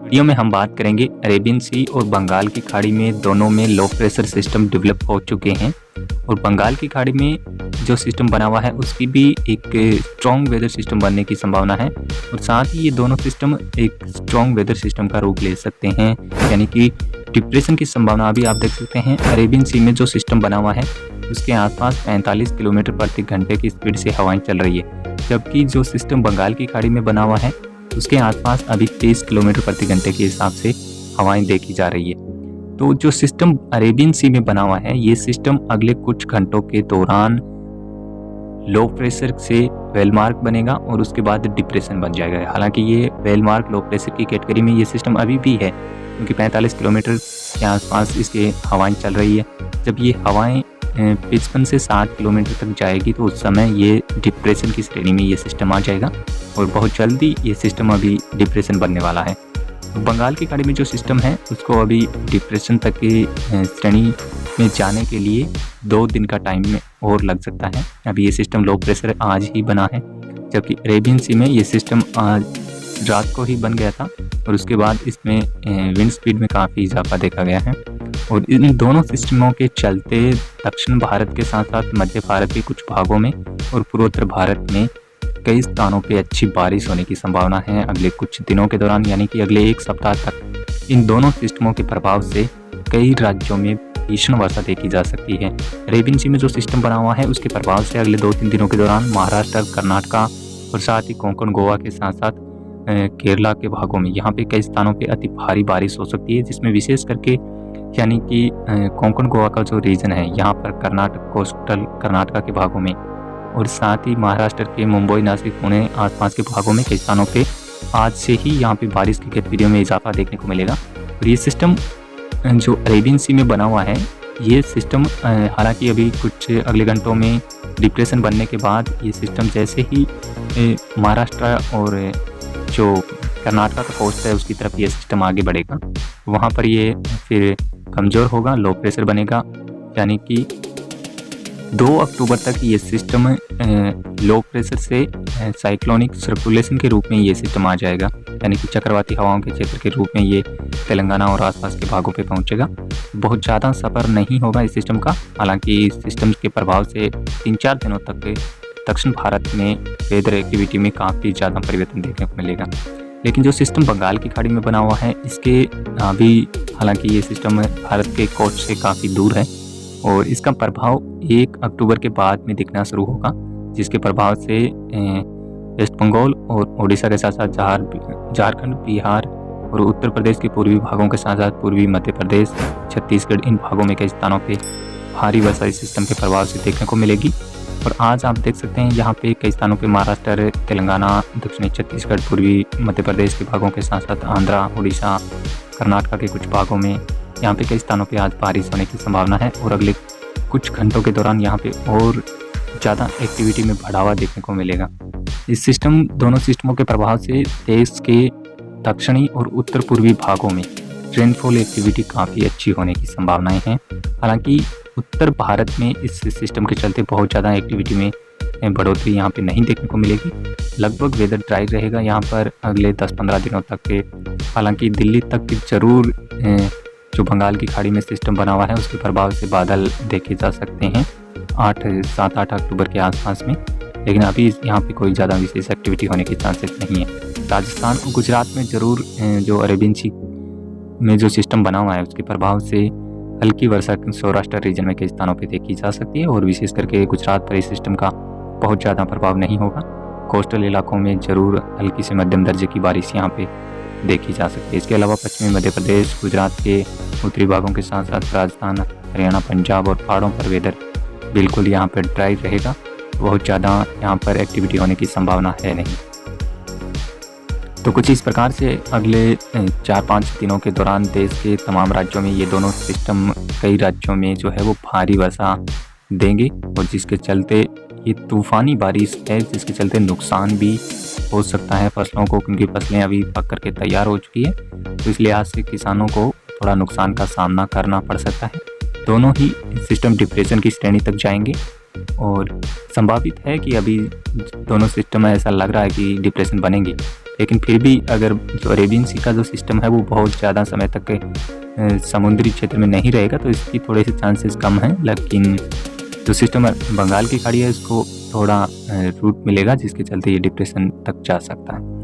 Video में हम बात करेंगे अरेबियन सी और बंगाल की खाड़ी में दोनों में लो प्रेशर सिस्टम डेवलप हो चुके हैं और बंगाल की खाड़ी में जो सिस्टम बना हुआ है उसकी भी एक स्ट्रॉन्ग वेदर सिस्टम बनने की संभावना है और साथ ही ये दोनों सिस्टम एक स्ट्रॉन्ग वेदर सिस्टम का रूप ले सकते हैं, यानी कि डिप्रेशन की संभावना अभी आप देख सकते हैं। अरेबियन सी में जो सिस्टम बना हुआ है उसके आसपास 45 किलोमीटर प्रति घंटे की स्पीड से हवाएं चल रही है, जबकि जो सिस्टम बंगाल की खाड़ी में बना हुआ है उसके आसपास अभी 30 किलोमीटर प्रति घंटे के हिसाब से हवाएं देखी जा रही है। तो जो सिस्टम अरेबियन सी में बना हुआ है ये सिस्टम अगले कुछ घंटों के दौरान लो प्रेशर से वेलमार्क बनेगा और उसके बाद डिप्रेशन बन जाएगा। हालांकि ये वेलमार्क लो प्रेशर की कैटेगरी में ये सिस्टम अभी भी है, क्योंकि 45 किलोमीटर के आसपास इसके हवाएं चल रही है। जब ये हवाएं 55 से 60 किलोमीटर तक जाएगी तो उस समय ये डिप्रेशन की श्रेणी में ये सिस्टम आ जाएगा और बहुत जल्दी ये सिस्टम अभी डिप्रेशन बनने वाला है। तो बंगाल की खाड़ी में जो सिस्टम है उसको अभी डिप्रेशन तक की श्रेणी में जाने के लिए 2 दिन का टाइम में और लग सकता है। अभी ये सिस्टम लो प्रेशर आज ही बना है, जबकि अरेबियन सी में ये सिस्टम आज रात को ही बन गया था और उसके बाद इसमें विंड स्पीड में काफ़ी इजाफा देखा गया है। और इन दोनों सिस्टमों के चलते दक्षिण भारत के साथ साथ मध्य भारत के कुछ भागों में और पूर्वोत्तर भारत में कई स्थानों पे अच्छी बारिश होने की संभावना है अगले कुछ दिनों के दौरान, यानी कि अगले 1 सप्ताह तक इन दोनों सिस्टमों के प्रभाव से कई राज्यों में भीषण वर्षा देखी जा सकती है। अरेबियन सी में जो सिस्टम बना हुआ है उसके प्रभाव से अगले 2-3 दिनों के दौरान महाराष्ट्र, कर्नाटका और साथ ही कोंकण, गोवा के साथ साथ केरला के भागों में यहाँ पे कई स्थानों पे अति भारी बारिश हो सकती है, जिसमें विशेष करके यानी कि कोंकण, गोवा का जो रीजन है यहाँ पर कर्नाटक, कोस्टल कर्नाटका के भागों में और साथ ही महाराष्ट्र के मुंबई, नासिक, पुणे आसपास के भागों में कई स्थानों पे आज से ही यहाँ पे बारिश की गतिविधियों में इजाफा देखने को मिलेगा। और ये सिस्टम जो अरेबियन सी में बना हुआ है ये सिस्टम हालांकि अभी कुछ अगले घंटों में डिप्रेशन बनने के बाद ये सिस्टम जैसे ही महाराष्ट्र और जो कर्नाटका का कोस्ट है उसकी तरफ ये सिस्टम आगे बढ़ेगा, वहाँ पर ये फिर कमज़ोर होगा, लो प्रेशर बनेगा, यानी कि 2 अक्टूबर तक ये सिस्टम लो प्रेशर से साइक्लोनिक सर्कुलेशन के रूप में ये सिस्टम आ जाएगा, यानी कि चक्रवाती हवाओं के क्षेत्र के रूप में ये तेलंगाना और आसपास के भागों पे पहुंचेगा। बहुत ज़्यादा सफ़र नहीं होगा इस सिस्टम का, हालांकि इस सिस्टम के प्रभाव से 3-4 दिनों तक दक्षिण भारत में वेदर एक्टिविटी में काफ़ी ज़्यादा परिवर्तन देखने को मिलेगा। लेकिन जो सिस्टम बंगाल की खाड़ी में बना हुआ है इसके अभी हालांकि ये सिस्टम भारत के कोस्ट से काफ़ी दूर है और इसका प्रभाव 1 अक्टूबर के बाद में दिखना शुरू होगा, जिसके प्रभाव से वेस्ट बंगाल और उड़ीसा के साथ साथ झारखंड, बिहार और उत्तर प्रदेश के पूर्वी भागों के साथ साथ पूर्वी मध्य प्रदेश, छत्तीसगढ़, इन भागों में कई स्थानों पे भारी वर्षा इस सिस्टम के प्रभाव से देखने को मिलेगी। और आज आप देख सकते हैं यहाँ पे कई स्थानों पे महाराष्ट्र, तेलंगाना, दक्षिणी छत्तीसगढ़, पूर्वी मध्य प्रदेश के भागों के साथ साथ आंध्रा, उड़ीसा, कर्नाटका के कुछ भागों में यहाँ पे कई स्थानों पे आज बारिश होने की संभावना है और अगले कुछ घंटों के दौरान यहाँ पे और ज़्यादा एक्टिविटी में बढ़ावा देखने को मिलेगा। इस दोनों सिस्टमों के प्रभाव से देश के दक्षिणी और उत्तर पूर्वी भागों में रेनफॉल एक्टिविटी काफ़ी अच्छी होने की संभावनाएं हैं। हालांकि उत्तर भारत में इस सिस्टम के चलते बहुत ज़्यादा एक्टिविटी में बढ़ोतरी यहाँ पे नहीं देखने को मिलेगी। लगभग वेदर ड्राई रहेगा यहाँ पर अगले 10-15 दिनों तक के। हालांकि दिल्ली तक जरूर जो बंगाल की खाड़ी में सिस्टम बना हुआ है उसके प्रभाव से बादल देखे जा सकते हैं 7-8 अक्टूबर के आसपास में, लेकिन अभी यहाँ पे कोई ज़्यादा विशेष एक्टिविटी होने के चांसेस नहीं है। राजस्थान और गुजरात में ज़रूर जो अरेबियन सी में जो सिस्टम बना हुआ है उसके प्रभाव से हल्की वर्षा सौराष्ट्र रीजन में कई स्थानों पे देखी जा सकती है और विशेष करके गुजरात पर इस सिस्टम का बहुत ज़्यादा प्रभाव नहीं होगा। कोस्टल इलाकों में ज़रूर हल्की से मध्यम दर्जे की बारिश यहाँ पे देखी जा सकती है। इसके अलावा पश्चिमी मध्य प्रदेश, गुजरात के उत्तरी भागों के साथ साथ राजस्थान, हरियाणा, पंजाब और पहाड़ों पर वेदर बिल्कुल यहाँ पर ड्राई रहेगा, बहुत ज़्यादा यहाँ पर एक्टिविटी होने की संभावना है नहीं। तो कुछ इस प्रकार से अगले 4-5 दिनों के दौरान देश के तमाम राज्यों में ये दोनों सिस्टम कई राज्यों में जो है वो भारी वर्षा देंगे और जिसके चलते ये तूफ़ानी बारिश है, जिसके चलते नुकसान भी हो सकता है फसलों को, क्योंकि फसलें अभी पक करके तैयार हो चुकी है। तो इस लिहाज से किसानों को थोड़ा नुकसान का सामना करना पड़ सकता है। दोनों ही सिस्टम डिप्रेशन की श्रेणी तक जाएंगे और संभावित है कि अभी दोनों सिस्टम में ऐसा लग रहा है कि डिप्रेशन बनेंगे, लेकिन फिर भी अगर जो अरेबियन सी का जो सिस्टम है वो बहुत ज़्यादा समय तक समुद्री क्षेत्र में नहीं रहेगा, तो इसकी थोड़े से चांसेस कम हैं। लेकिन जो सिस्टम बंगाल की खाड़ी है इसको थोड़ा रूट मिलेगा, जिसके चलते ये डिप्रेशन तक जा सकता है।